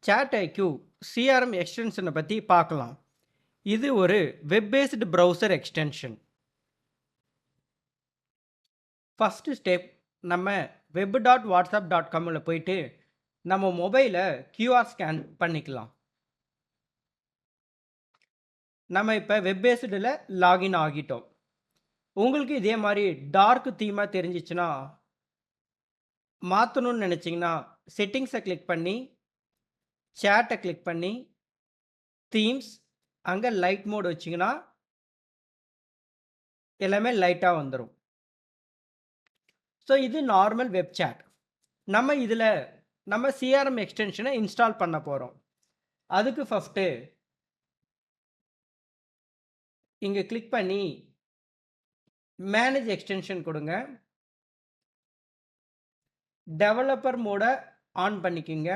Chat IQ CRM எக்ஸ்டென்ஷனை பற்றி பார்க்கலாம். இது ஒரு web based browser extension. First step, நம்ம web.whatsapp.comல போயிட்டு நம்ம மொபைலை கியூஆர் ஸ்கேன் பண்ணிக்கலாம். நம்ம இப்போ வெப் பேஸ்டில் லாகின் ஆகிட்டோம். உங்களுக்கு இதே மாதிரி டார்க் தீமாக தெரிஞ்சிச்சுன்னா மாற்றணும்னு நினச்சிங்கன்னா செட்டிங்ஸை கிளிக் பண்ணி சேட்டை கிளிக் பண்ணி தீம்ஸ் அங்கே லைட் மோட் வச்சிங்கன்னா எல்லாமே லைட்டாக வந்துடும். ஸோ இது நார்மல் வெப் சேட். நம்ம இதில் நம்ம சிஆர்எம் எக்ஸ்டென்ஷனை இன்ஸ்டால் பண்ண போகிறோம். அதுக்கு ஃபஸ்ட்டு இங்கே கிளிக் பண்ணி மேனேஜ் எக்ஸ்டென்ஷன் கொடுங்க. டெவலப்பர் மோடை ஆன் பண்ணிக்கிங்க.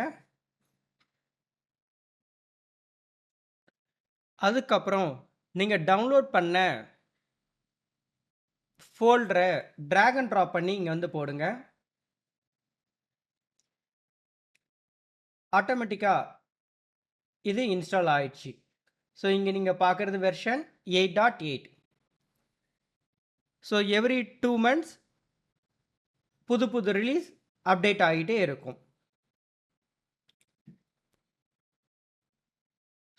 அதுக்கப்புறம் நீங்கள் டவுன்லோட் பண்ண ஃபோல்டரை ட்ராக் அண்ட் ட்ராப் பண்ணி இங்கே வந்து போடுங்க. ஆட்டோமேட்டிக்காக இது இன்ஸ்டால் ஆயிடுச்சு. ஸோ இங்கே நீங்கள் பார்க்குறது வெர்ஷன் 8.8. ஸோ எவ்ரி 2 months புது ரிலீஸ் அப்டேட் ஆகிட்டே இருக்கும்.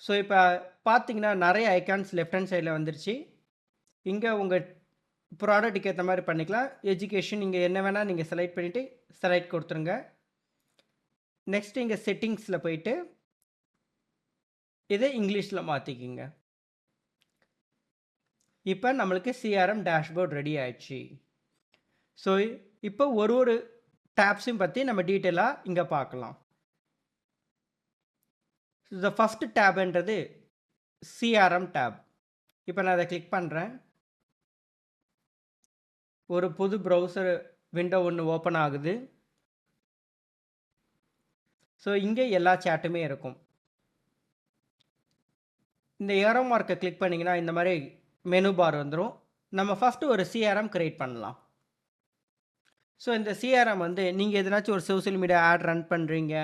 ஸோ இப்போ பார்த்தீங்கன்னா நிறைய ஐகான்ஸ் லெஃப்ட் ஹேண்ட் சைடில் வந்துருச்சு. இங்கே உங்கள் ப்ராடக்ட்டுக்கு ஏற்ற மாதிரி பண்ணிக்கலாம். எஜுகேஷன் இங்கே என்ன வேணால் நீங்கள் செலக்ட் பண்ணிவிட்டு செலக்ட் கொடுத்துருங்க. நெக்ஸ்ட் இங்கே செட்டிங்ஸில் போயிட்டு இதை இங்கிலீஷில் மாற்றிக்கிங்க. இப்போ நம்மளுக்கு சிஆர்எம் டேஷ்போர்ட் ரெடி ஆயிடுச்சு. ஸோ இப்போ ஒரு டேப்ஸையும் பற்றி நம்ம டீட்டெயிலாக இங்கே பார்க்கலாம். த ஃபஸ்ட் டேப்ன்றது சிஆர்எம் டேப். இப்போ நான் அதை கிளிக் பண்ணுறேன். ஒரு புது ப்ரௌசர் விண்டோ ஒன்று ஓப்பன் ஆகுது. ஸோ இங்கே எல்லா சேட்டுமே இருக்கும். இந்த ஏரோ மார்க்கை கிளிக் பண்ணிங்கன்னா இந்த மாதிரி மெனு பார் வந்துடும். நம்ம ஃபஸ்ட்டு ஒரு சிஆர்எம் க்ரியேட் பண்ணலாம். ஸோ இந்த சிஆர்எம் வந்து நீங்கள் எதனாச்சும் ஒரு சோஷியல் மீடியா ஆட் ரன் பண்ணுறீங்க,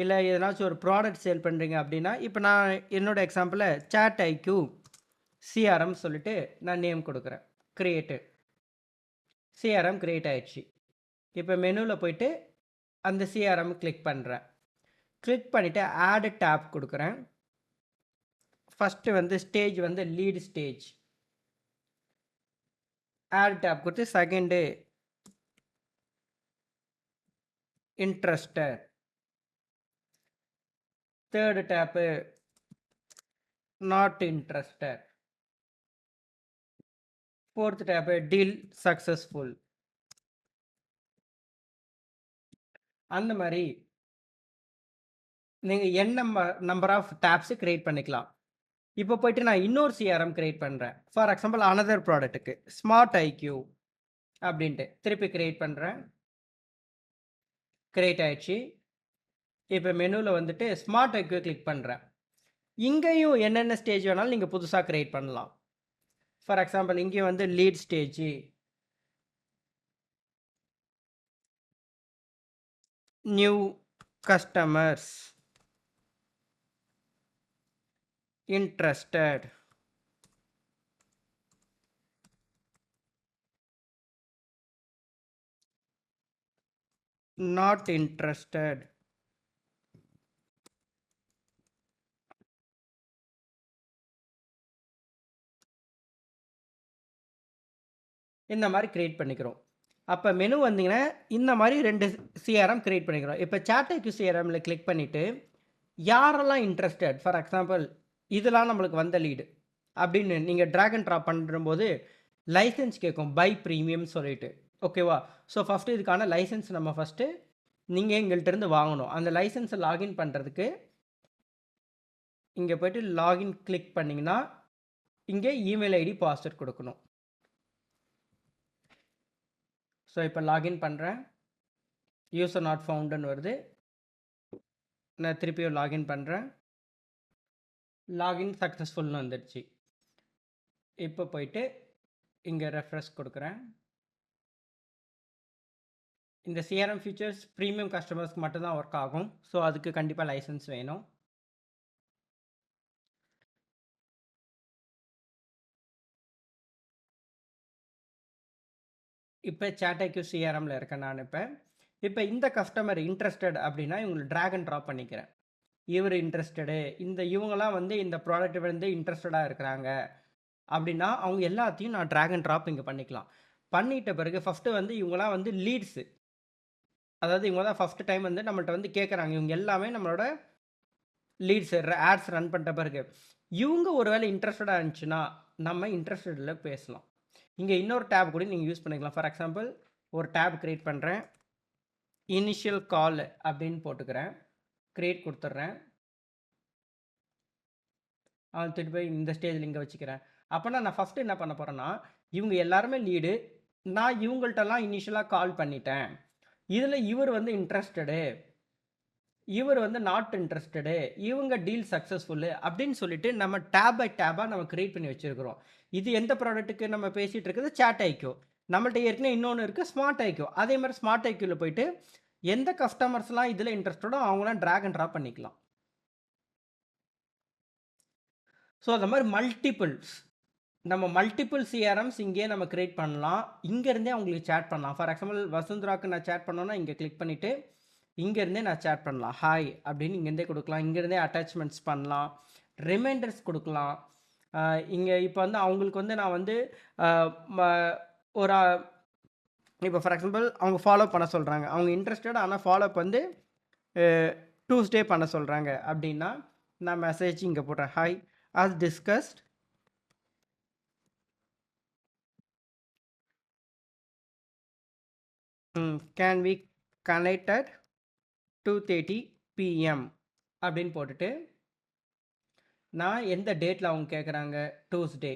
இல்லை எதனாச்சும் ஒரு ப்ராடக்ட் சேல் பண்ணுறீங்க அப்படின்னா, இப்போ நான் என்னோடய எக்ஸாம்பிளில் சாட் ஐக்யூ சிஆர்எம் சொல்லிட்டு நான் நேம் கொடுக்குறேன். க்ரியேட்டு சிஆர்எம் க்ரியேட் ஆயிடுச்சு. இப்போ மெனுவில் போயிட்டு அந்த சிஆர்எம் கிளிக் பண்ணுறேன். கிளிக் பண்ணிவிட்டு ஆட் டேப் கொடுக்குறேன். ஃபஸ்ட்டு வந்து ஸ்டேஜ் வந்து லீட் ஸ்டேஜ். ஆட் டேப் கொடுத்து second interested, third tab not interested, fourth tab deal successful. அந்த மாதிரி நீங்கள் என்ன நம்பர் ஆஃப் டேப்ஸு க்ரியேட் பண்ணிக்கலாம். இப்போ போயிட்டு நான் இன்னொரு சிஆர்எம் க்ரியேட் பண்ணுறேன். ஃபார் எக்ஸாம்பிள் அனதர் ப்ராடக்ட்டுக்கு ஸ்மார்ட் ஐக்யூ அப்படின்ட்டு திருப்பி க்ரியேட் பண்ணுறேன். க்ரியேட் ஆயிடுச்சு. இப்போ மெனுவில் வந்துட்டு ஸ்மார்ட் ஐக்யூ கிளிக் பண்ணுறேன். இங்கேயும் என்னென்ன ஸ்டேஜ் வேணாலும் நீங்கள் புதுசாக க்ரியேட் பண்ணலாம். ஃபார் எக்ஸாம்பிள் இங்கேயும் வந்து lead stage, new customers, interested, not interested, இந்த மாதிரி க்ரியேட் பண்ணிக்கிறோம். அப்போ மெனு வந்தீங்கன்னா இந்த மாதிரி 2 சிஆர்எம் க்ரியேட் பண்ணிக்கிறோம். இப்போ சாட் ஐக்யூ சிஆர்எம்மில் கிளிக் பண்ணிவிட்டு யாரெல்லாம் இன்ட்ரெஸ்டட், ஃபார் எக்ஸாம்பிள் இதெல்லாம் நம்மளுக்கு வந்த லீடு அப்படின்னு நீங்கள் ட்ராக் அண்ட் ட்ராப் பண்ணும்போது லைசன்ஸ் கேட்கும், பை ப்ரீமியம் சொல்லிட்டு. ஓகேவா? ஸோ ஃபஸ்ட்டு இதுக்கான லைசன்ஸ் நம்ம ஃபஸ்ட்டு நீங்கள் எங்கள்கிட்டருந்து வாங்கணும். அந்த லைசன்ஸை லாகின் பண்ணுறதுக்கு இங்கே போய்ட்டு லாகின் கிளிக் பண்ணிங்கன்னா இங்கே இமெயில் ஐடி பாஸ்வேர்ட் கொடுக்கணும். ஸோ இப்போ லாகின் பண்ணுறேன். யூசர் நாட் ஃபவுண்டுன்னு வருது. நான் திருப்பியும் லாகின் பண்ணுறேன். லாகின் சக்ஸஸ்ஃபுல்னு வந்துடுச்சு. இப்போ போயிட்டு இங்கே ரெஃப்ரெஷ் கொடுக்குறேன். இந்த சிஆர்எம் ஃபீச்சர்ஸ் ப்ரீமியம் கஸ்டமர்ஸ்க்கு மட்டும் தான் ஒர்க் ஆகும். ஸோ அதுக்கு கண்டிப்பாக லைசன்ஸ் வேணும். இப்போ சாட்ஐக்யூ சிஆர்எம்ல இருக்கேன் நான். இப்போ இந்த கஸ்டமர் இன்ட்ரெஸ்டட் அப்படின்னா இவங்களை ட்ராக் அண்ட் ட்ராப் பண்ணிக்கிறேன். இவர் இன்ட்ரெஸ்டடு, இவங்கெல்லாம் வந்து இந்த ப்ராடக்ட் வந்து இன்ட்ரெஸ்டடாக இருக்கிறாங்க அப்படின்னா அவங்க எல்லாத்தையும் நான் ட்ராக் அண்ட் ட்ராப் இங்கே பண்ணிக்கலாம். பண்ணிட்ட பிறகு ஃபஸ்ட்டு வந்து இவங்களாம் வந்து லீட்ஸு, அதாவது இவங்க தான் ஃபஸ்ட்டு டைம் வந்து நம்மள்ட்ட வந்து கேட்குறாங்க. இவங்க எல்லாமே நம்மளோட லீட்ஸ் ஆட்ஸ் ரன் பண்ணிட்ட பிறகு இவங்க ஒரு வேளை இன்ட்ரெஸ்டடாக இருந்துச்சுன்னா நம்ம இன்ட்ரெஸ்டடில் பேசலாம். இங்கே இன்னொரு டேப் கூட நீங்கள் யூஸ் பண்ணிக்கலாம். ஃபார் எக்ஸாம்பிள் ஒரு டேப் க்ரியேட் பண்ணுறேன், இனிஷியல் கால் அப்படின்னு போட்டுக்கிறேன், க்ரியேட் கொடுத்துட்றேன், திருப்பி போய் இந்த ஸ்டேஜில் இங்கே வச்சுக்கிறேன். அப்போனா நான் ஃபஸ்ட்டு என்ன பண்ண போகிறேன்னா, இவங்க எல்லாருமே லீடு, நான் இவங்கள்ட்டலாம் இனிஷியலாக கால் பண்ணிட்டேன், இதில் இவர் வந்து இன்ட்ரெஸ்டடு, இவர் வந்து நாட் இன்ட்ரெஸ்டடு, இவங்க டீல் சக்ஸஸ்ஃபுல்லு அப்படின்னு சொல்லிட்டு நம்ம டேப் பை டேபாக நம்ம க்ரியேட் பண்ணி வச்சுருக்கிறோம். இது எந்த ப்ராடக்ட்டுக்கு நம்ம பேசிகிட்டு இருக்குது? சாட்ஐக்யூ. நம்மள்ட்ட ஏற்கனவே இன்னொன்று இருக்குது ஸ்மார்ட்ஐக்யூ. அதே மாதிரி ஸ்மார்ட்ஐக்யூவில் போயிட்டு எந்த கஸ்டமர்ஸ்லாம் இதில் இன்ட்ரெஸ்டடோ அவங்களாம் ட்ராக் அண்ட் ட்ராப் பண்ணிக்கலாம். ஸோ அந்த மாதிரி நம்ம மல்டிபிள் சிஆர்எம்ஸ் இங்கேயே நம்ம க்ரியேட் பண்ணலாம். இங்கேருந்தே அவங்களுக்கு சேட் பண்ணலாம். ஃபார் எக்ஸாம்பிள் வசுந்தராவுக்கு நான் சேட் பண்ணோன்னா இங்கே கிளிக் பண்ணிவிட்டு இங்கேருந்தே நான் சேட் பண்ணலாம். ஹாய் அப்படின்னு இங்கேருந்தே கொடுக்கலாம். இங்கேருந்தே அட்டாச்மெண்ட்ஸ் பண்ணலாம், ரிமைண்டர்ஸ் கொடுக்கலாம். இங்கே இப்போ வந்து அவங்களுக்கு வந்து நான் வந்து ஒரு இப்போ ஃபார் எக்ஸாம்பிள் அவங்க ஃபாலோ பண்ண சொல்கிறாங்க, அவங்க இன்ட்ரெஸ்டட், ஆனால் ஃபாலோஅப் வந்து டூஸ்டே பண்ண சொல்கிறாங்க அப்படின்னா நான் மெசேஜ் இங்கே போடுறேன், hi as discussed can we connect at 2:30 PM அப்படின்னு போட்டுட்டு நான் எந்த டேட்டில் அவங்க கேட்குறாங்க, டூஸ்டே,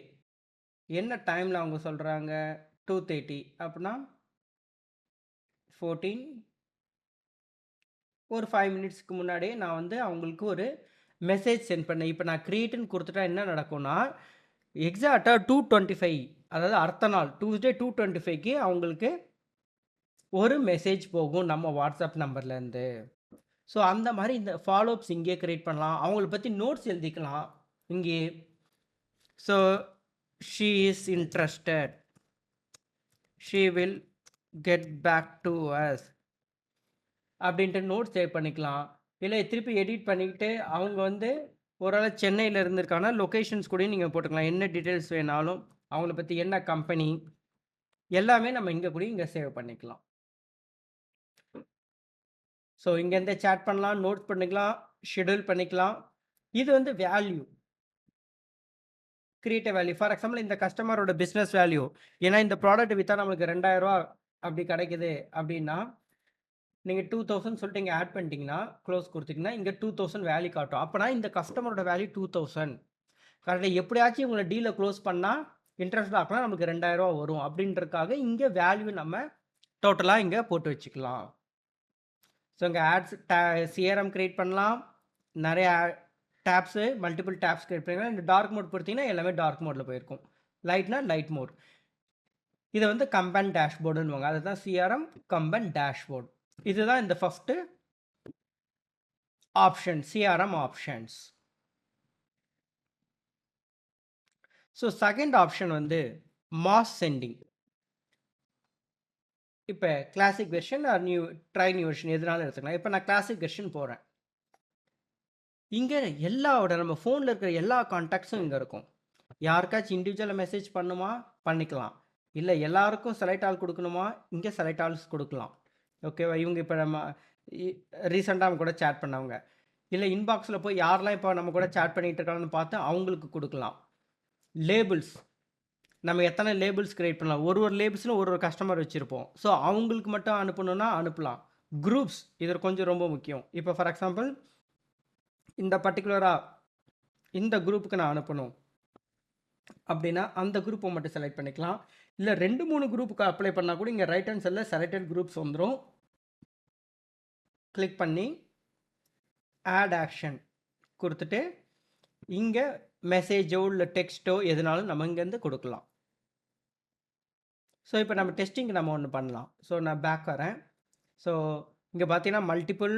என்ன டைமில் அவங்க சொல்கிறாங்க 2:30 அப்படின்னா 14, ஒரு 5 மினிட்ஸ்க்கு முன்னாடியே நான் வந்து அவங்களுக்கு ஒரு மெசேஜ் சென்ட் பண்ணேன். இப்போ நான் க்ரியேட்டுன்னு கொடுத்துட்டா என்ன நடக்கும்னா எக்ஸாக்டாக 2:25, அதாவது அடுத்த நாள் டூஸ்டே 2:25க்கு அவங்களுக்கு ஒரு மெசேஜ் போகும் நம்ம வாட்ஸ்அப் நம்பர்லேருந்து. ஸோ அந்த மாதிரி இந்த ஃபாலோஅப்ஸ் இங்கே க்ரியேட் பண்ணலாம். அவங்கள பற்றி நோட்ஸ் எழுதிக்கலாம் இங்கே. So she is interested, she will get back to us அப்படின்ட்டு நோட்ஸ் சேவ் பண்ணிக்கலாம். இல்லை திருப்பி எடிட் பண்ணிக்கிட்டு அவங்க வந்து ஓரளவு சென்னையில் இருந்திருக்காங்கன்னா லொக்கேஷன்ஸ் கூட நீங்கள் போட்டுக்கலாம். என்ன டீட்டெயில்ஸ் வேணாலும் அவங்கள பற்றி, என்ன கம்பெனி, எல்லாமே நம்ம இங்கே கூட இங்கே சேவ் பண்ணிக்கலாம். ஸோ இங்கேருந்தே சேட் பண்ணலாம், நோட் பண்ணிக்கலாம், ஷெடியூல் பண்ணிக்கலாம். இது வந்து value, creative value. For example இந்த கஸ்டமரோட பிஸ்னஸ் வேல்யூ, ஏன்னா இந்த ப்ராடக்ட் விற்றா நம்மளுக்கு 2000 அப்படி கிடைக்குது அப்படின்னா நீங்கள் 2000 சொல்லிட்டு இங்கே ஆட் பண்ணிட்டீங்கன்னா, க்ளோஸ் கொடுத்தீங்கன்னா இங்கே 2000 வேல்யூ காட்டும். அப்போனா இந்த கஸ்டமரோட வேல்யூ 2000. கரெக்டாக எப்படியாச்சும் இவங்களை டீலை க்ளோஸ் பண்ணால் இன்ட்ரெஸ்ட் ஆக்கலாம், நமக்கு 2000 வரும் அப்படின்றதுக்காக இங்கே வேல்யூ நம்ம டோட்டலாக இங்கே போட்டு வச்சுக்கலாம். ஸோ இங்கே ஆட்ஸ் சிஆர்எம் க்ரியேட் பண்ணலாம், நிறைய டேப்ஸு, மல்டிபிள் டேப்ஸ் க்ரியேட் பண்ணிக்கலாம். இந்த டார்க் மோட் கொடுத்தீங்கன்னா எல்லாமே டார்க் மோடில் போயிருக்கும், லைட்னா லைட் மோட். இதை வந்து கம்பைன் டேஷ்போர்டுன்னுவாங்க, அதுதான் சிஆர்எம் கம்பைன் டேஷ்போர்டு. இதுதான் இந்த first option, CRM options. So second option வந்து மாஸ் சென்டிங். இப்போ classic version or new version எதுனாலும் எடுத்துக்கலாம். இப்போ நான் கிளாசிக் வெர்ஷன் போகிறேன். இங்கே எல்லாவோட நம்ம ஃபோனில் இருக்கிற எல்லா கான்டாக்ட்ஸும் இங்கே இருக்கும். யாருக்காச்சும் இண்டிவிஜுவலாக மெசேஜ் பண்ணுமா, பண்ணிக்கலாம். இல்லை எல்லாருக்கும் செலக்ட் ஆல் கொடுக்கணுமா, இங்கே செலக்ட் ஆல்ஸ் கொடுக்கலாம். ஓகேவா? இவங்க இப்போ நம்ம ரீசெண்டாக அவங்க கூட சேட் பண்ணவங்க, இல்லை இன்பாக்ஸில் போய் யாரெல்லாம் இப்போ நம்ம கூட சேட் பண்ணிகிட்டு இருக்காங்கன்னு பார்த்து அவங்களுக்கு கொடுக்கலாம். லேபிள்ஸ், நம்ம எத்தனை லேபிள்ஸ் க்ரியேட் பண்ணலாம், ஒரு லேபிள்ஸ்னு ஒரு கஸ்டமர் வச்சுருப்போம். ஸோ அவங்களுக்கு மட்டும் அனுப்பணுன்னா அனுப்பலாம். குரூப்ஸ் இது கொஞ்சம் ரொம்ப முக்கியம். இப்போ ஃபார் எக்ஸாம்பிள் இந்த பர்டிகுலராக இந்த குரூப்புக்கு நான் அனுப்பணும் அப்படின்னா அந்த குரூப்பை மட்டும் செலக்ட் பண்ணிக்கலாம். இல்லை 2-3 குரூப்புக்கு அப்ளை பண்ணால் கூட இங்கே ரைட் ஹேண்ட் சைடில் செலக்டட் குரூப்ஸ் வந்துடும். கிளிக் பண்ணி ஆட் ஆக்ஷன் கொடுத்துட்டு இங்கே மெசேஜோ இல்லை டெக்ஸ்ட்டோ எதுனாலும் நம்ம இங்கேருந்து கொடுக்கலாம். ஸோ இப்போ நம்ம டெஸ்டிங் நம்ம ஒன்று பண்ணலாம். ஸோ நான் பேக் வரேன். ஸோ இங்க பார்த்தீங்கன்னா, மல்டிபிள்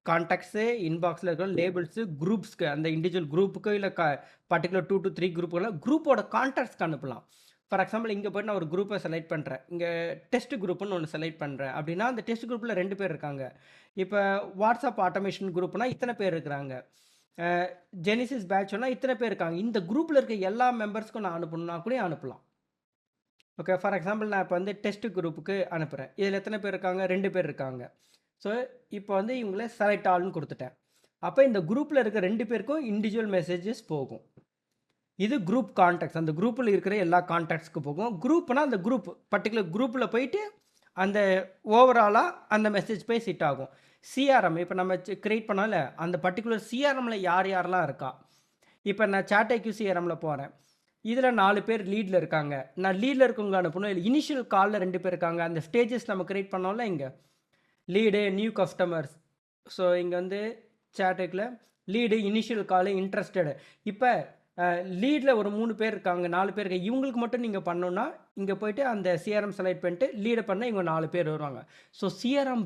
கான்டாக்ட்ஸு, இன்பாக்ஸ்ல இருக்கிற லேபிள்ஸு, குரூப்ஸ்க்கு அந்த இண்டிவிஜுவல் குரூப்புக்கு இல்ல பர்ட்டிகுலர் 2 3 குரூப்புக்குலாம் குரூப்போட கான்டாக்ட்ஸ்க்கு அனுப்பலாம். ஃபார் எக்ஸாம்பிள் இங்க போயிட்டு நான் ஒரு குரூப்ப செலக்ட் பண்றேன். இங்க டெஸ்ட் குரூப்ன்னு ஒண்ணு செலக்ட் பண்றேன். அப்படின்னா, அந்த டெஸ்ட் குரூப்ல 2 பேர் இருக்காங்க. இப்ப வாட்ஸ்அப் ஆட்டோமேஷன் குரூப்னா இத்தன பேர் இருக்கிறாங்க. அ ஜெனிசிஸ் பேட்ச்னா இத்தன பேர் இருக்காங்க. இந்த குரூப்ல இருக்க எல்லா மெம்பர்ஸ்க்கும் நான் அனுப்பணும்னா கூட அனுப்பலாம். ஓகே. ஃபார் எக்ஸாம்பிள் நான் இப்ப வந்து டெஸ்ட் குரூப்புக்கு அனுப்புறேன். இதுல எத்தன பேர் இருக்காங்க? 2 பேர் இருக்காங்க. ஸோ, இப்போ வந்து இவங்கள செலக்ட் ஆல்ன்னு குடுத்துட்டேன். அப்ப இந்த குரூப்ல இருக்க 2 பேருக்கும் இண்டிவிஜுவல் மெசேஜஸ் போகும். இது குரூப் கான்டாக்ட்ஸ். அந்த குரூப்ல இருக்கிற எல்லா கான்டாக்ட்ஸ்க்கு போகும். குரூப்னா அந்த குரூப் பர்ட்டிகுலர் குரூப்ல போயிட்டு அந்த ஓவராலா அந்த மெசேஜ் போய் சிட் ஆகும். சிஆர்எம் இப்ப நம்ம கிரியேட் பண்ணோம்ல, அந்த பர்ட்டிகுலர் சிஆர்எம்ல யார் யாரெல்லாம் இருக்கா? இப்ப நான் சாட் சிஆர்எம்ல போறேன். இதுல 4 பேர் லீட்ல இருக்காங்க. நான் லீட்ல இருக்கவங்கள அனுப்பணும். இல்ல இனிஷியல் கால்ல 2 பேர் இருக்காங்க. அந்த ஸ்டேஜஸ் நம்ம கிரியேட் பண்ணோம்ல இங்க. Lead, new customers. ஸோ இங்க வந்து சாட்டுக்குள்ள லீடு, இனிஷியல் காலு, இன்ட்ரஸ்டட். இப்ப லீட்ல ஒரு 3 பேர் இருக்காங்க, 4 பேர் இருக்காங்க. இவங்களுக்கு மட்டும் நீங்க பண்ணணும்னா, இங்க போயிட்டு அந்த சிஆர்எம் செலக்ட் பண்ணிட்டு லீட பண்ணா இவங்க 4 பேர் வருவாங்க. ஸோ சிஆர்எம்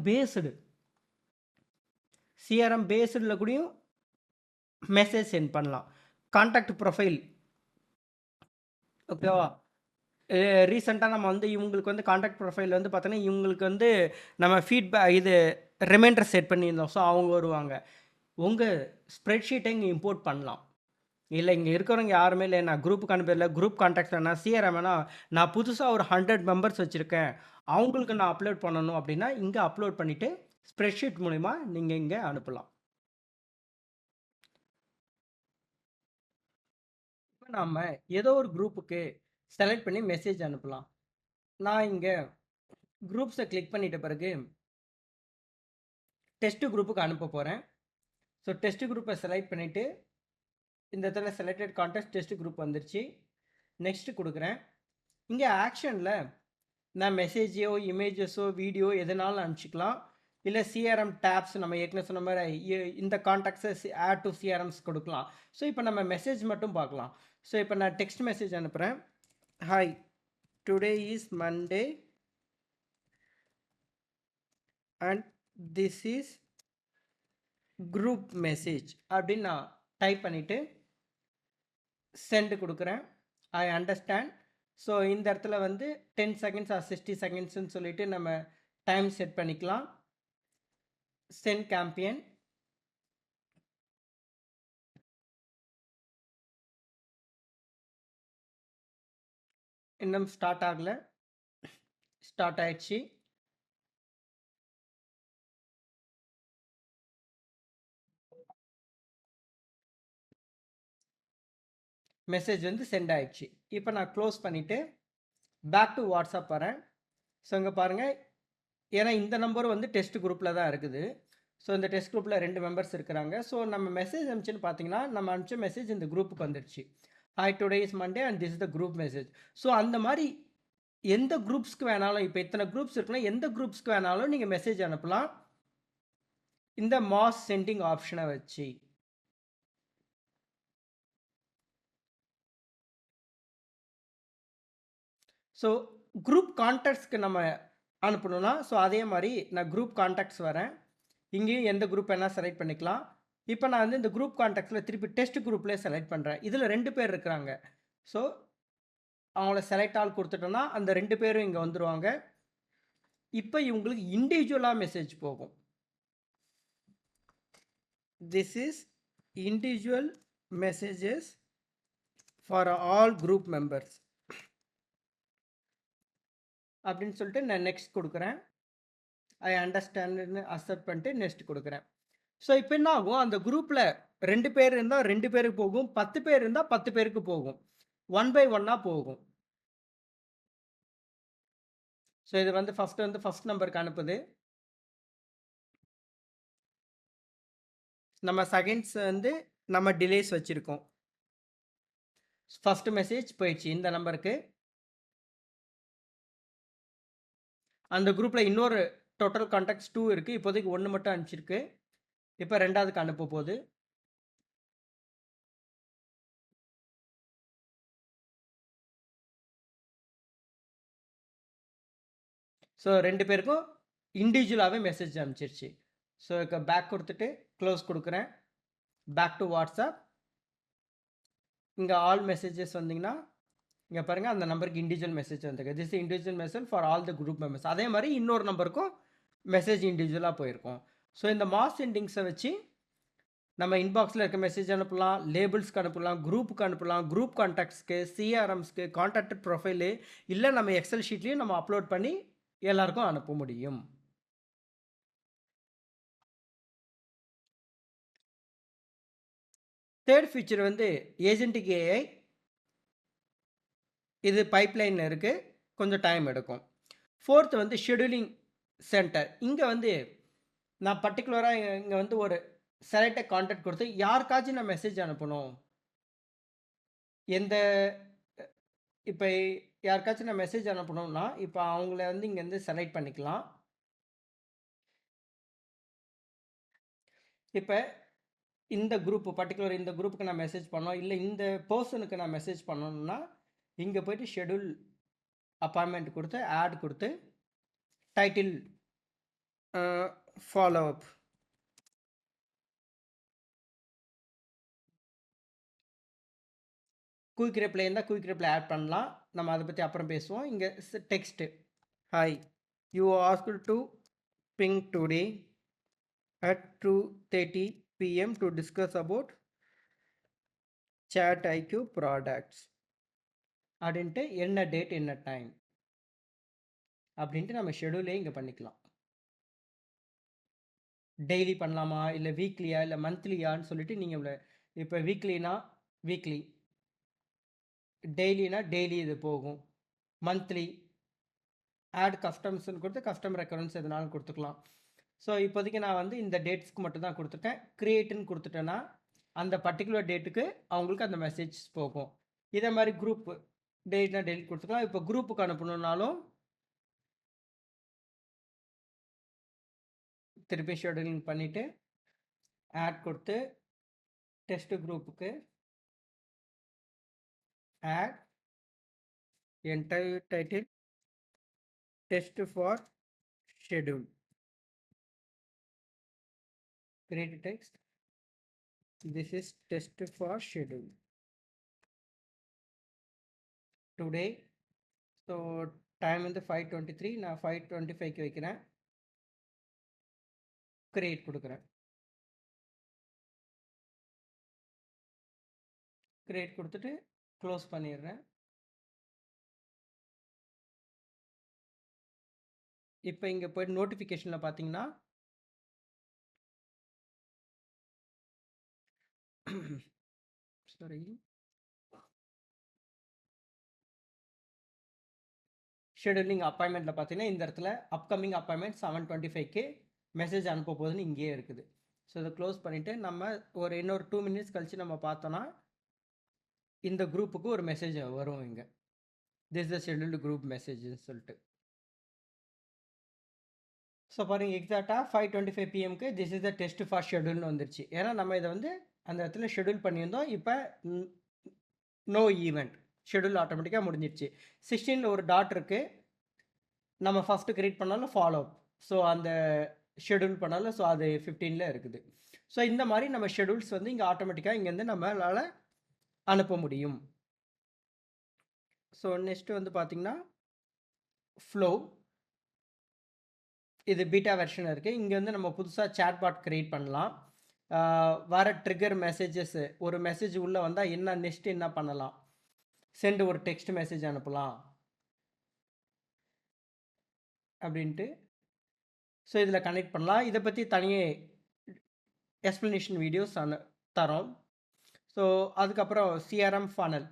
பேஸ்டுல கூடயும் மெசேஜ் சென்ட் பண்ணலாம். கான்டாக்ட் ப்ரொஃபைல் ஓகேவா? ரீசெண்டா நம்ம வந்து இவங்களுக்கு வந்து கான்டாக்ட் ப்ரொஃபைல் வந்து பார்த்தோன்னா, இவங்களுக்கு வந்து நம்ம இது ரிமைண்டர் செட் பண்ணியிருந்தோம். ஸோ அவங்க வருவாங்க. உங்க ஸ்ப்ரெட்ஷீட்ட இங்க இம்போர்ட் பண்ணலாம். இல்ல இங்க இருக்கிறவங்க யாருமே இல்ல. நான் குரூப்க்கு அனுப்பல. குரூப் கான்டாக்ட்ஸ் வேணா, சிஆர்எம் வேணா, நான் புதுசா ஒரு 100 மெம்பர்ஸ் வச்சிருக்கேன். அவங்களுக்கு நான் அப்லோட் பண்ணணும் அப்படின்னா, இங்க அப்லோட் பண்ணிட்டு ஸ்ப்ரெட்ஷீட் மூலியமா நீங்க இங்க அனுப்பலாம். இப்ப நாம ஏதோ ஒரு குரூப்புக்கு செலக்ட் பண்ணி மெசேஜ் அனுப்பலாம். நான் இங்க குரூப்ஸ கிளிக் பண்ணிட்ட பிறகு டெஸ்ட் குரூப்புக்கு அனுப்ப போறேன். ஸோ டெஸ்ட் குரூப்பை செலக்ட் பண்ணிட்டு இந்த இடத்துல செலக்டட் கான்டெக்ட் டெஸ்ட் குரூப் வந்துருச்சு. நெக்ஸ்ட் கொடுக்குறேன். இங்க ஆக்ஷன்ல நான் மெசேஜோ, இமேஜஸோ, வீடியோ எதுனாலும் அனுப்பிச்சிக்கலாம். இல்ல சிஆர்எம் டேப்ஸ் நம்ம ஏற்கனவே சொன்ன மாரி இந்த கான்டாக்ட்ஸை ஆட் டூ சிஆர்எம்ஸ் கொடுக்கலாம். ஸோ இப்போ நம்ம மெசேஜ் மட்டும் பார்க்கலாம். ஸோ இப்போ நான் டெக்ஸ்ட் மெசேஜ் அனுப்புறேன். Hi, today is Monday and this is group message அப்படின்னு நான் டைப் பண்ணிட்டு சென்ட் கொடுக்குறேன். I understand. ஸோ இந்த இடத்துல வந்து 10 செகண்ட்ஸ் ஆர் 60 செகண்ட்ஸ்ன்னு சொல்லிட்டு நம்ம டைம் செட் பண்ணிக்கலாம். Sent campaign. இன்னும் ஸ்டார்ட் ஆகல. ஸ்டார்ட் ஆயிடுச்சு. மெசேஜ் வந்து சென்ட் ஆயிடுச்சு. இப்போ நான் க்ளோஸ் பண்ணிட்டு பேக் டு வாட்ஸ்அப் வரேன். ஸோ இங்கே பாருங்க, ஏன்னா இந்த நம்பர் வந்து டெஸ்ட் குரூப்பில் தான் இருக்குது. ஸோ இந்த டெஸ்ட் குரூப்பில் 2 மெம்பர்ஸ் இருக்கிறாங்க. ஸோ நம்ம மெசேஜ் அனுப்பிச்சுன்னு பார்த்தீங்கன்னா, நம்ம அனுப்பிச்ச மெசேஜ் இந்த குரூப்புக்கு வந்துடுச்சு. Hi, today is Monday and this is the group message. So அந்த மாதிரி எந்த குரூப்ஸ்க்கு வேணாலும், இப்போ இத்தனை குரூப்ஸ் இருக்குன்னா எந்த குரூப்ஸ்க்கு வேணாலும் நீங்கள் மெசேஜ் அனுப்பலாம் இந்த மாஸ் சென்டிங் ஆப்ஷனை வச்சு. ஸோ குரூப் கான்டாக்ட்ஸ்க்கு நம்ம அனுப்பணும்னா, ஸோ அதே மாதிரி நான் குரூப் கான்டாக்ட்ஸ் வரேன். இங்கேயும் எந்த குரூப் வேணால் செலக்ட் பண்ணிக்கலாம். இப்போ நான் வந்து இந்த குரூப் கான்டாக்ட்ஸில் திருப்பி டெஸ்ட் குரூப்லேயே செலக்ட் பண்ணுறேன். இதில் 2 பேர் இருக்கிறாங்க. ஸோ அவங்கள செலக்ட் ஆல் கொடுத்துட்டோன்னா அந்த 2 பேரும் இங்கே வந்துடுவாங்க. இப்போ இவங்களுக்கு இண்டிவிஜுவலாக மெசேஜ் போகும். This is individual messages for all group members அப்படின்னு சொல்லிட்டு நான் நெக்ஸ்ட் கொடுக்குறேன். ஐ அண்டர்ஸ்டாண்ட்னு அக்செப்ட் பண்ணிட்டு நெக்ஸ்ட் கொடுக்குறேன். ஸோ இப்போ என்ன ஆகும், அந்த குரூப்பில் 2 பேர் இருந்தால் 2 பேருக்கு போகும், 10 பேர் இருந்தால் 10 பேருக்கு போகும். 1 பை 1ஆக போகும். ஸோ இது வந்து ஃபர்ஸ்ட் நம்பருக்கு அனுப்புது. நம்ம செகண்ட்ஸ் வந்து நம்ம டிலேஸ் வச்சுருக்கோம். ஃபர்ஸ்ட் மெசேஜ் போயிடுச்சு இந்த நம்பருக்கு. அந்த குரூப்பில் இன்னொரு டோட்டல் கான்டாக்ட்ஸ் 2 இருக்குது. இப்போதைக்கு 1 மட்டும் அனுப்பிச்சிருக்கு. இப்போ 2வதுக்கு அனுப்ப போகுது. ஸோ 2 பேருக்கும் இண்டிவிஜுவலாகவே மெசேஜ் அனுப்பிச்சிருச்சு. ஸோ இப்போ பேக் கொடுத்துட்டு க்ளோஸ் கொடுக்குறேன். Back to WhatsApp. இங்கே ஆல் மெசேஜஸ் வந்தீங்கன்னா இங்கே பாருங்கள் அந்த நம்பருக்கு இண்டிவிஜுவல் மெசேஜ் வந்துருக்கு. This individual message for all the group members. அதே மாதிரி இன்னொரு நம்பருக்கும் மெசேஜ் இண்டிவிஜுவலாக போயிருக்கும். ஸோ இந்த மாஸ் சென்டிங்ஸை வச்சு நம்ம இன்பாக்ஸில் இருக்க மெசேஜ் அனுப்பலாம், லேபிள்ஸ்க்கு அனுப்பலாம், குரூப்புக்கு அனுப்பலாம், குரூப் கான்டாக்ட்ஸ்க்கு, சிஆர்எம்ஸ்க்கு, கான்டாக்ட் ப்ரொஃபைலு, இல்லை நம்ம எக்ஸல் ஷீட்லேயும் நம்ம அப்லோட் பண்ணி எல்லாருக்கும் அனுப்ப முடியும். தேர்ட் ஃபீச்சர் வந்து ஏஜென்டிக் ஏஐ. இது பைப்லைனில் இருக்குது, கொஞ்சம் டைம் எடுக்கும். ஃபோர்த் வந்து ஷெடியூலிங் சென்டர். இங்கே வந்து நான் பர்டிகுலராக இங்கே வந்து ஒரு செலக்ட கான்டாக்ட் கொடுத்து யாருக்காச்சும் நான் மெசேஜ் அனுப்பணும், எந்த இப்போ யாருக்காச்சும் நான் மெசேஜ் அனுப்பணும்னா இப்போ அவங்கள வந்து இங்கேருந்து செலக்ட் பண்ணிக்கலாம். இப்போ இந்த குரூப் பர்டிகுலர் இந்த குரூப்புக்கு நான் மெசேஜ் பண்ணோம், இல்லை இந்த பர்சனுக்கு நான் மெசேஜ் பண்ணணும்னா இங்கே போய்ட்டு ஷெடியூல் அப்பாயின்மெண்ட் கொடுத்து ஆட் கொடுத்து title follow up, quick reply இருந்தால் குயிக் ரிப்ளை ஆட் பண்ணலாம். நம்ம அதை பற்றி அப்புறம் பேசுவோம். இங்கே text, hi you asked to ping today at 2:30 p.m. to discuss about chat IQ products அப்படின்ட்டு என்ன டேட் என்ன டைம் அப்படின்ட்டு நம்ம ஷெடியூலே இங்கே பண்ணிக்கலாம். டெய்லி பண்ணலாமா, இல்லை வீக்லியா, இல்லை மந்த்லியான்னு சொல்லிட்டு நீங்கள் இப்போ வீக்லினா வீக்லி, டெய்லினா டெய்லி இது போகும், மந்த்லி ஆட் கஸ்டம்ஸ்ன்னு கொடுத்து கஸ்டம் ரெக்கரன்ஸ் எதுனாலும் கொடுத்துக்கலாம். ஸோ இப்போதைக்கு நான் வந்து இந்த டேட்ஸ்க்கு மட்டும் தான் கொடுத்துட்டேன். க்ரியேட்டுன்னு கொடுத்துட்டேன்னா அந்த பர்டிகுலர் டேட்டுக்கு அவங்களுக்கு அந்த மெசேஜ் போகும். இதே மாதிரி குரூப்பு டேட்னா டெலிட் கொடுத்துக்கலாம். இப்போ குரூப்புக்கு அனுப்பணுன்னாலும் திருப்பி ஷெடியூலிங் பண்ணிவிட்டு ஆட் கொடுத்து டெஸ்ட் குரூப்புக்கு add enter title test for schedule, create text, this is test for schedule today. So time வந்து 5:23, நான் 5:25க்கு வைக்கிறேன், create கொடுக்குறேன். create கொடுத்துட்டு க்ளோஸ் பண்ணிடுறேன். இப்போ இங்கே போய்ட்டு நோட்டிஃபிகேஷனில் பார்த்தீங்கன்னா சாரி ஷெடியூலிங் அப்பாயின்மெண்ட்டில் பார்த்தீங்கன்னா இந்த இடத்துல அப்கமிங் அப்பாயின்மெண்ட் 7:25க்கு மெசேஜ் அனுப்ப போகுதுன்னு இங்கேயே இருக்குது. ஸோ இதை க்ளோஸ் பண்ணிவிட்டு நம்ம ஒரு இன்னொரு 2 minutes கழித்து நம்ம பார்த்தோன்னா இந்த குரூப்புக்கு ஒரு மெசேஜ் வரும். இங்கே திஸ் த ஷெடியூல்டு குரூப் மெசேஜ்னு சொல்லிட்டு. ஸோ பாருங்கள் எக்ஸாக்டாக 5:25 p.m.க்கு this is the test for ஷெடியூல்னு வந்துருச்சு. ஏன்னா நம்ம இதை வந்து அந்த இடத்துல ஷெடியூல் பண்ணியிருந்தோம். இப்போ நோ ஈவெண்ட், ஷெடியூல் ஆட்டோமேட்டிக்காக முடிஞ்சிடுச்சு. 16 ஒரு டாட் இருக்குது, நம்ம ஃபஸ்ட்டு கிரியேட் பண்ணாலும் ஃபாலோ அப், ஸோ அந்த ஷெடியூல் பண்ணாலும் ஸோ அது 15ல் இருக்குது. ஸோ இந்த மாதிரி நம்ம ஷெடியூல்ஸ் வந்து இங்கே ஆட்டோமேட்டிக்காக இங்கேருந்து நம்மளால் அனுப்ப முடியும். ஸோ நெக்ஸ்ட்டு வந்து பார்த்திங்கன்னா ஃப்ளோ, இது பீட்டா வெர்ஷன் இருக்குது. இங்கே வந்து நம்ம புதுசாக சேட்பாட் க்ரியேட் பண்ணலாம். வர ட்ரிகர் மெசேஜஸ், ஒரு மெசேஜ் உள்ளே வந்தால் என்ன நெக்ஸ்ட் என்ன பண்ணலாம், சென்ட் ஒரு டெக்ஸ்ட் மெசேஜ் அனுப்பலாம் அப்படின்ட்டு. ஸோ இதில் கனெக்ட் பண்ணலாம். இதை பற்றி தனியே எக்ஸ்ப்ளனேஷன் வீடியோஸ் தரோம். ஸோ அதுக்கப்புறம் சிஆர்எம் ஃபனல்,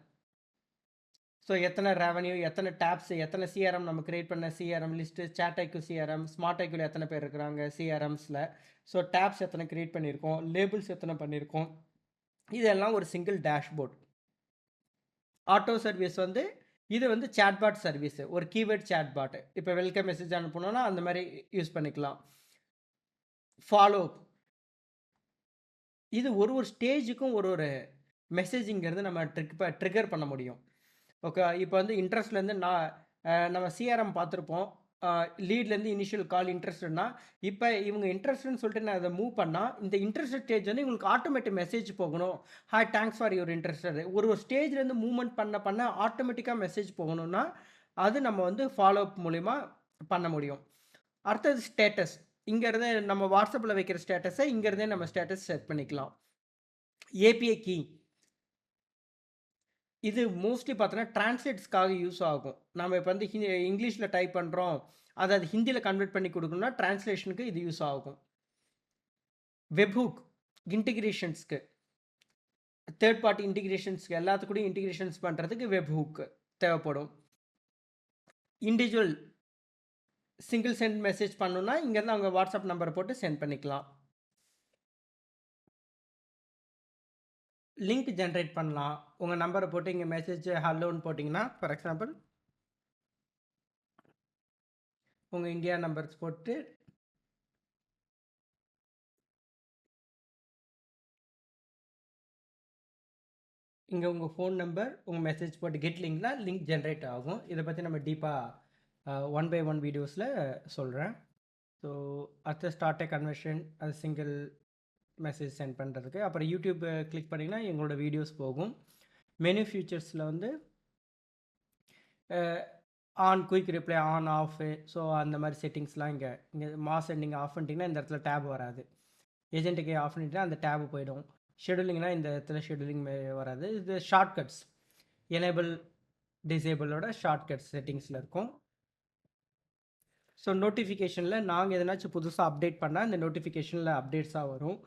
ஸோ எத்தனை ரெவன்யூ, எத்தனை டேப்ஸ், எத்தனை சிஆர்எம் நம்ம கிரியேட் பண்ண CRM list, chat IQ CRM, smart ஐக்யூவில் எத்தனை பேர் இருக்கிறாங்க சிஆர்எம்ஸில், ஸோ டேப்ஸ் எத்தனை கிரியேட் பண்ணியிருக்கோம், லேபிள்ஸ் எத்தனை பண்ணியிருக்கோம், இதெல்லாம் ஒரு சிங்கிள் டேஷ்போர்ட். ஆட்டோ சர்வீஸ் வந்து இது வந்து சேட்பாட் சர்வீஸு, ஒரு கீவேர்ட் சேட்பாட்டு. இப்போ வெல்கம் மெசேஜ் அனுப்பணும்னா அந்த மாதிரி யூஸ் பண்ணிக்கலாம். ஃபாலோ அப், இது ஒரு ஒரு ஸ்டேஜுக்கும் ஒரு ஒரு மெசேஜிங்கிறது நம்ம ட்ரிகர் பண்ண முடியும். ஓகே, இப்போ வந்து இன்ட்ரெஸ்ட்லேருந்து நம்ம சிஆர்எம் பார்த்துருப்போம். லீட்லேருந்து இனிஷியல் கால் இன்ட்ரெஸ்டட்னா, இப்போ இவங்க இன்ட்ரெஸ்ட்ன்னு சொல்லிட்டு நான் அத மூவ் பண்ணா, இந்த இன்ட்ரெஸ்டட் ஸ்டேஜ் வந்து இவங்களுக்கு ஆட்டோமேட்டிக் மெசேஜ் போகணும். Hi thanks for your interested. ஒரு ஸ்டேஜ்லேருந்து மூவ்மெண்ட் பண்ண ஆட்டோமேட்டிக்கா மெசேஜ் போகணும்னா, அது நம்ம வந்து ஃபாலோ அப் மூலியமா பண்ண முடியும். அடுத்தது ஸ்டேட்டஸ். இங்கருந்து நம்ம WhatsAppல வைக்கிற ஸ்டேட்டஸ இங்கருந்தே நம்ம ஸ்டேட்டஸ் செட் பண்ணிக்கலாம். API key. இது மோஸ்ட்லி பார்த்தோன்னா, டிரான்ஸ்லேட்ஸ்க்காக யூஸ் ஆகும். நம்ம இப்ப வந்து இங்கிலீஷ்ல டைப் பண்றோம். அது ஹிந்தியில கன்வெர்ட் பண்ணி குடுக்கணும்னா, டிரான்ஸ்லேஷனுக்கு இது யூஸ் ஆகும். வெப்ஹூக் இன்டிகிரேஷன்ஸ்க்கு. தேர்ட் பார்ட்டி இன்டிகிரேஷன்ஸ்க்கு எல்லாத்துக்கூடயும் இன்டிகிரேஷன்ஸ் பண்றதுக்கு வெப்ஹூக் தேவைப்படும். இண்டிவிஜுவல் சிங்கிள் சென்ட் மெசேஜ் பண்ணணும்னா, இங்கருந்து அவங்க WhatsApp நம்பர போட்டு சென்ட் பண்ணிக்கலாம். லிங்க் ஜெனரேட் பண்ணலாம். உங்க நம்பர போட்டு இங்க மெசேஜ் ஹலோன்னு போட்டீங்கன்னா, ஃபார் எக்ஸாம்பிள் உங்க இந்தியா நம்பர்ஸ் போட்டு இங்க உங்க ஃபோன் நம்பர், உங்க மெசேஜ் போட்டு கெட் லிங்க்னா லிங்க் ஜெனரேட் ஆகும். இத பத்தி நம்ம டீப்பா ஒன் பை ஒன் வீடியோஸ்ல சொல்றேன். ஸோ அடுத்து ஸ்டார்ட் எ கன்வர்ஷன் அது சிங்கிள் மெசேஜ் சென்ட் பண்ணுறதுக்கு. அப்புறம் யூடியூப் கிளிக் பண்ணிங்கன்னா எங்களோட வீடியோஸ் போகும். மெனு ஃபியூச்சர்ஸில் வந்து on quick reply on off. So அந்த மாதிரி செட்டிங்ஸ்லாம் இங்கே மாஸ் சென்டிங் ஆஃப் பண்ணிட்டீங்கன்னா இந்த இடத்துல டேப் வராது. ஏஜென்ட்டுக்கு ஆஃப் பண்ணிட்டீங்கன்னா அந்த டேப் போயிடும். ஷெடியூலிங்னா இந்த இடத்துல ஷெடியூலிங் வராது. இது ஷார்ட்கட்ஸ் எனேபிள் டிசேபிளோட ஷார்ட்கட்ஸ் செட்டிங்ஸில் இருக்கும். ஸோ நோட்டிஃபிகேஷனில் நாங்கள் எதனாச்சும் புதுசாக அப்டேட் பண்ணால் இந்த நோட்டிஃபிகேஷனில் அப்டேட்ஸாக வரும்.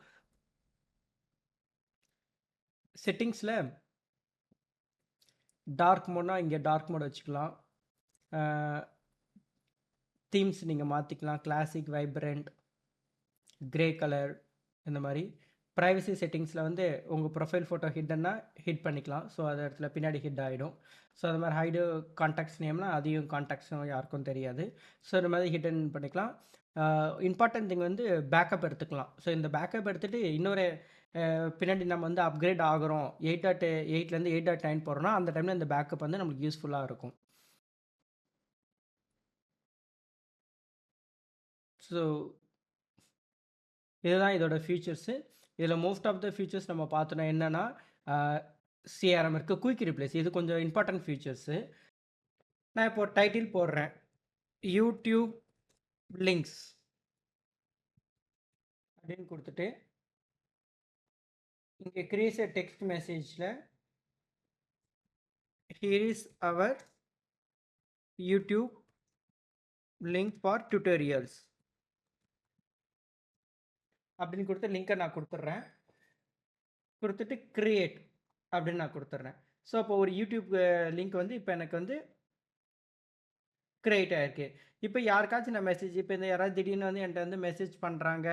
செட்டிங்ஸில் டார்க் மோட்னா இங்கே டார்க் மோட் வச்சுக்கலாம். தீம்ஸ் நீங்கள் மாற்றிக்கலாம். கிளாசிக், வைப்ரண்ட், கிரே கலர் இந்த மாதிரி. ப்ரைவசி செட்டிங்ஸில் வந்து உங்கள் ப்ரொஃபைல் ஃபோட்டோ ஹிட்டன்னா ஹிட் பண்ணிக்கலாம். ஸோ அது இடத்துல பின்னாடி ஹிட் ஆகிடும். ஸோ அது மாதிரி ஹைடு கான்டாக்ட்ஸ் நேம்னா அதையும் கான்டாக்ட்ஸும் யாருக்கும் தெரியாது. ஸோ இந்த மாதிரி ஹிடன் பண்ணிக்கலாம். இம்பார்ட்டன்ட் திங் வந்து பேக்கப் எடுத்துக்கலாம். ஸோ இந்த பேக்கப் எடுத்துகிட்டு இன்னொரு பின்னாடி நம்ம வந்து அப்கிரேட் ஆகிறோம் 8.8லேருந்து 8.9 போகிறோம்னா அந்த டைமில் இந்த பேக்கப் வந்து நம்மளுக்கு யூஸ்ஃபுல்லாக இருக்கும். ஸோ இதுதான் இதோட ஃபீச்சர்ஸு. இதில் மோஸ்ட் ஆஃப் த ஃபீச்சர்ஸ் நம்ம பார்த்தோன்னா என்னென்னா சிஆர்எம் இருக்குது, குயிக் ரிப்ளேஸ். இது கொஞ்சம் இம்பார்ட்டன்ட் ஃபீச்சர்ஸு. நான் இப்போ டைட்டில் போடுறேன், யூடியூப் லிங்க்ஸ் அப்படின்னு கொடுத்துட்டு இங்கே கிரியேட் a டெக்ஸ்ட் மெசேஜில் here is our YouTube link for tutorials அப்படின்னு கொடுத்து லிங்கை நான் கொடுத்துட்றேன். கொடுத்துட்டு கிரியேட் அப்படின்னு நான் கொடுத்துட்றேன். ஸோ அப்போ ஒரு யூடியூப் லிங்க் வந்து இப்போ எனக்கு வந்து கிரியேட் ஆகிருக்கு. இப்போ யாருக்காச்சும் நான் மெசேஜ் இப்போ இந்த யாராவது திடீர்னு வந்து என்கிட்ட வந்து மெசேஜ் பண்ணுறாங்க,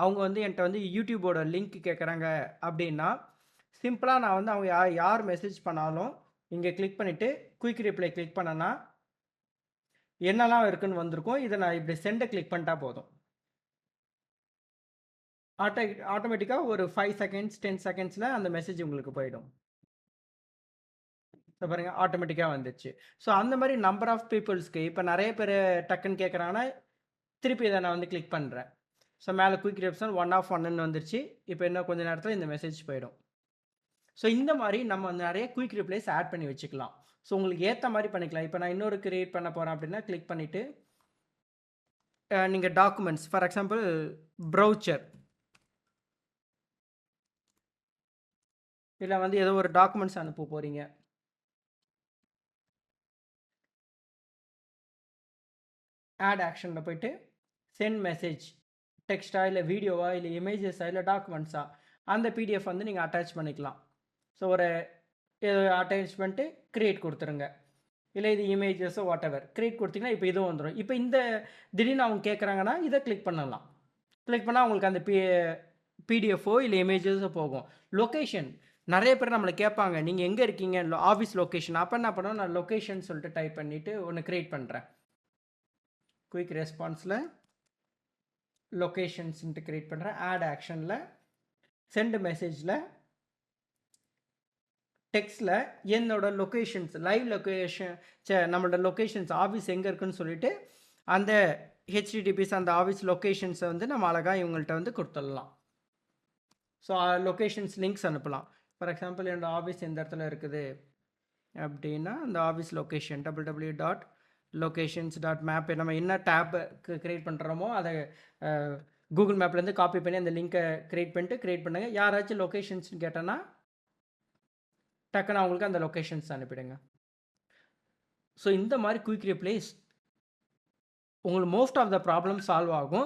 அவங்க வந்து என்கிட்ட வந்து யூடியூபோட லிங்க் கேட்குறாங்க அப்படின்னா, சிம்பிளாக நான் வந்து அவங்க யார் மெசேஜ் பண்ணாலும் இங்கே கிளிக் பண்ணிவிட்டு குயிக் ரிப்ளை கிளிக் பண்ணனா என்னெல்லாம் இருக்குன்னு வந்திருக்கும். இதை நான் இப்படி சென்டை கிளிக் பண்ணிட்டா போதும். ஆட்டோமேட்டிக்காக ஒரு 5 செகண்ட்ஸ் 10 செகண்ட்ஸில் அந்த மெசேஜ் உங்களுக்கு போயிடும். ஸோ பாருங்கள் ஆட்டோமேட்டிக்காக வந்துச்சு. ஸோ அந்த மாதிரி நம்பர் ஆஃப் பீப்புள்ஸ்க்கு இப்போ நிறைய பேர் டக்குன்னு கேட்குறாங்கன்னா திருப்பி இதை நான் வந்து கிளிக் பண்ணுறேன். ஸோ மேலே குயிக் ரிப்ஷன் 1 ஆஃப் 1ன்னு வந்துருச்சு. இப்போ இன்னும் கொஞ்சம் நேரத்தில் இந்த மெசேஜ் போயிடும். ஸோ இந்த மாதிரி நம்ம நிறைய குயிக் ரிப்ளைஸ் ஆட் பண்ணி வச்சுக்கலாம். ஸோ உங்களுக்கு ஏற்ற மாதிரி பண்ணிக்கலாம். இப்போ நான் இன்னொரு கிரியேட் பண்ண போகிறேன் அப்படின்னா கிளிக் பண்ணிவிட்டு நீங்கள் டாக்குமெண்ட்ஸ் ஃபார் எக்ஸாம்பிள் ப்ரௌச்சர் இல்லை வந்து ஏதோ ஒரு டாக்குமெண்ட்ஸ் அனுப்ப போகிறீங்க. ஆட் ஆக்ஷனில் போயிட்டு சென்ட் மெசேஜ் டெக்ஸ்டா இல்லை வீடியோவா இல்லை இமேஜஸா இல்லை டாக்குமெண்ட்ஸா அந்த பிடிஎஃப் வந்து நீங்கள் அட்டாச் பண்ணிக்கலாம். ஸோ ஒரு அட்டாச் பண்ணிட்டு க்ரியேட் கொடுத்துருங்க. இல்லை இது இமேஜஸோ வாட் எவர் க்ரியேட் கொடுத்தீங்கன்னா இப்போ இதுவும் வந்துடும். இப்போ இந்த திடீர்னு அவங்க கேட்குறாங்கன்னா இதை கிளிக் பண்ணலாம். கிளிக் பண்ணால் அவங்களுக்கு அந்த பிடிஎஃபோ இல்லை இமேஜஸோ போகும். லொக்கேஷன் நிறைய பேர் நம்மளை கேட்பாங்க, நீங்கள் எங்கே இருக்கீங்க ஆஃபீஸ் லொக்கேஷன். அப்போ என்ன பண்ணுவோம், நான் லொக்கேஷன் சொல்லிட்டு டைப் பண்ணிவிட்டு ஒன்று க்ரியேட் பண்ணுறேன். குயிக் ரெஸ்பான்ஸில் லொக்கேஷன்ஸ்ன்ட்டு க்ரியேட் பண்ணுறேன். ஆட் ஆக்ஷனில் சென்ட் மெசேஜில் டெக்ஸ்ட்டில் என்னோட லொக்கேஷன்ஸ் லைவ் லொக்கேஷன் நம்மளோட லொக்கேஷன்ஸ் ஆஃபீஸ் எங்கே இருக்குன்னு சொல்லிவிட்டு அந்த ஹெச்டிடிபிஸ் அந்த ஆஃபீஸ் லொக்கேஷன்ஸை வந்து நம்ம அழகாக இவங்கள்ட்ட வந்து கொடுத்துடலாம். ஸோ லொக்கேஷன்ஸ் லிங்க்ஸ் அனுப்பலாம். ஃபார் எக்ஸாம்பிள் என்னோட ஆஃபீஸ் எந்த இடத்துல இருக்குது அப்படின்னா அந்த ஆஃபீஸ் லொக்கேஷன் www.locations.map நம்ம என்ன டேப் க்ரியேட் பண்ணுறோமோ அதை கூகுள் மேப்லேருந்து காப்பி பண்ணி அந்த லிங்க்கை க்ரியேட் பண்ணுங்க. யாராச்சும் லொக்கேஷன்ஸ்னு கேட்டோன்னா டக்குன்னு அவங்களுக்கு அந்த லொக்கேஷன்ஸ் அனுப்பிடுங்க. ஸோ இந்த மாதிரி குயிக் ரிப்ளைஸ் உங்களுக்கு most of the problem solve ஆகும்.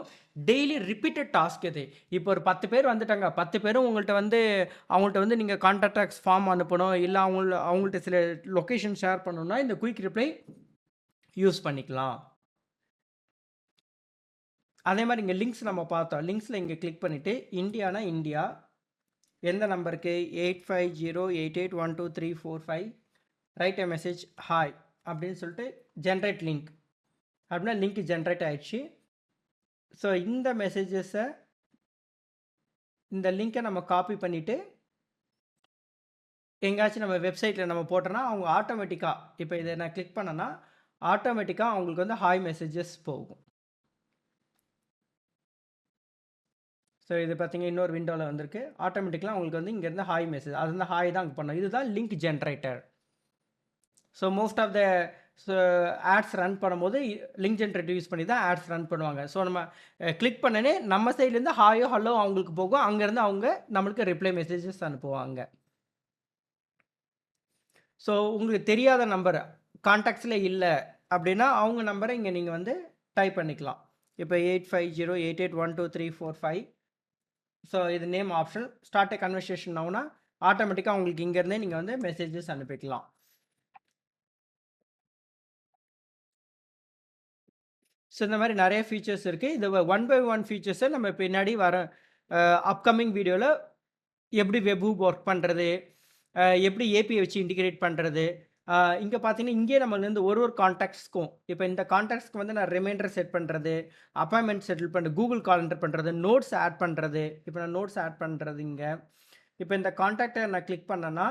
டெய்லி ரிப்பீட்டட் டாஸ்க் இது. இப்போ ஒரு 10 பேர் வந்துட்டாங்க. 10 பேரும் அவங்கள்ட்ட வந்து நீங்கள் கான்டாக்ட் ஃபார்ம் அனுப்பணும், இல்லை அவங்கள்ட்ட சில லொக்கேஷன் ஷேர் பண்ணணும்னா இந்த குயிக் ரிப்ளை யூஸ் பண்ணிக்கலாம். அதே மாதிரி இங்கே லிங்க்ஸ் நம்ம பார்த்தோம். லிங்க்ஸில் இங்கே கிளிக் பண்ணிவிட்டு இந்தியானா இந்தியா, எந்த நம்பருக்கு 8508812345 ரைட் எ மெசேஜ் ஹாய் அப்படின்னு சொல்லிட்டு ஜென்ரேட் லிங்க் அப்படின்னா லிங்க் ஜென்ரேட் ஆயிடுச்சு. ஸோ இந்த மெசேஜஸை இந்த லிங்க்கை நம்ம காப்பி பண்ணிவிட்டு எங்கேயாச்சும் நம்ம வெப்சைட்டில் நம்ம போட்டோன்னா அவங்க ஆட்டோமேட்டிக்காக இப்போ இதை நான் கிளிக் பண்ணேன்னா ஆட்டோமேட்டிக்காக அவங்களுக்கு வந்து ஹாய் மெசேஜஸ் போகும். ஸோ இது பார்த்தீங்க இன்னொரு விண்டோவில் வந்திருக்கு. ஆட்டோமேட்டிக்கலாக உங்களுக்கு வந்து இங்கேருந்து ஹாய் மெசேஜ் அது வந்து ஹாய் தான் அங்கே பண்ணோம். இதுதான் link generator. So most of the ads run பண்ணும்போது லிங்க் ஜென்ரேட்டர் யூஸ் பண்ணி தான் ஆட்ஸ் ரன் பண்ணுவாங்க. ஸோ நம்ம கிளிக் பண்ணனே நம்ம சைட்லேருந்து ஹாயோ ஹலோ அவங்களுக்கு போகும். அங்கேருந்து அவங்க நம்மளுக்கு ரிப்ளை மெசேஜஸ் அனுப்புவாங்க. ஸோ உங்களுக்கு தெரியாத நம்பர் கான்டாக்ட்ஸில் இல்லை அப்படின்னா அவங்க நம்பரை இங்கே நீங்கள் வந்து டைப் பண்ணிக்கலாம். இப்போ 8508812345. ஸோ இது நேம் ஆப்ஷன். ஸ்டார்ட் எ கன்வர்சேஷன் ஆகுனா ஆட்டோமேட்டிக்காக உங்களுக்கு இங்கேருந்தே நீங்கள் வந்து மெசேஜஸ் அனுப்பிக்கலாம். ஸோ இந்த மாதிரி நிறைய ஃபீச்சர்ஸ் இருக்குது. இது 1 by 1 ஃபீச்சர்ஸை நம்ம பின்னாடி வர அப்கமிங் வீடியோவில் எப்படி வெப் ஒர்க் பண்ணுறது, எப்படி ஏபிஐ வச்சு இன்டிகிரேட் பண்ணுறது. இங்கே பார்த்தீங்கன்னா இங்கே நம்மளேருந்து ஒரு கான்டாக்ட்ஸ்க்கும் இப்போ இந்த கான்டாக்ட்ஸ்க்கு வந்து நான் ரிமைண்டர் செட் பண்ணுறது, அப்பாயின்மெண்ட் செட்டில் பண்ணுறது, கூகுள் காலண்டர் பண்ணுறது, நோட்ஸ் ஆட் பண்ணுறது. இப்போ நான் நோட்ஸ் ஆட் பண்ணுறது இங்கே இப்போ இந்த கான்டாக்டை நான் கிளிக் பண்ணேன்னா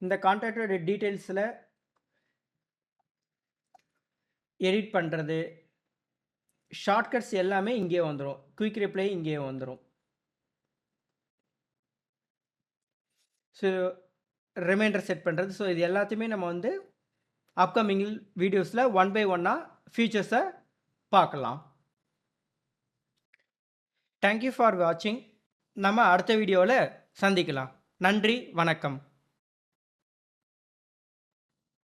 இந்த கான்டாக்டோட டீட்டெயில்ஸில் எடிட் பண்ணுறது, ஷார்ட்கட்ஸ் எல்லாமே இங்கே வந்துடும். குயிக் ரிப்ளை இங்கே வந்துடும். ஸோ ரிமைண்டர் செட் பண்ணுறது. ஸோ இது எல்லாத்தையுமே நம்ம வந்து அப்கமிங் வீடியோஸில் 1 by 1 ஃபீச்சர்ஸை பார்க்கலாம். தேங்க்யூ ஃபார் வாட்சிங். நம்ம அடுத்த வீடியோவில் சந்திக்கலாம். நன்றி, வணக்கம்.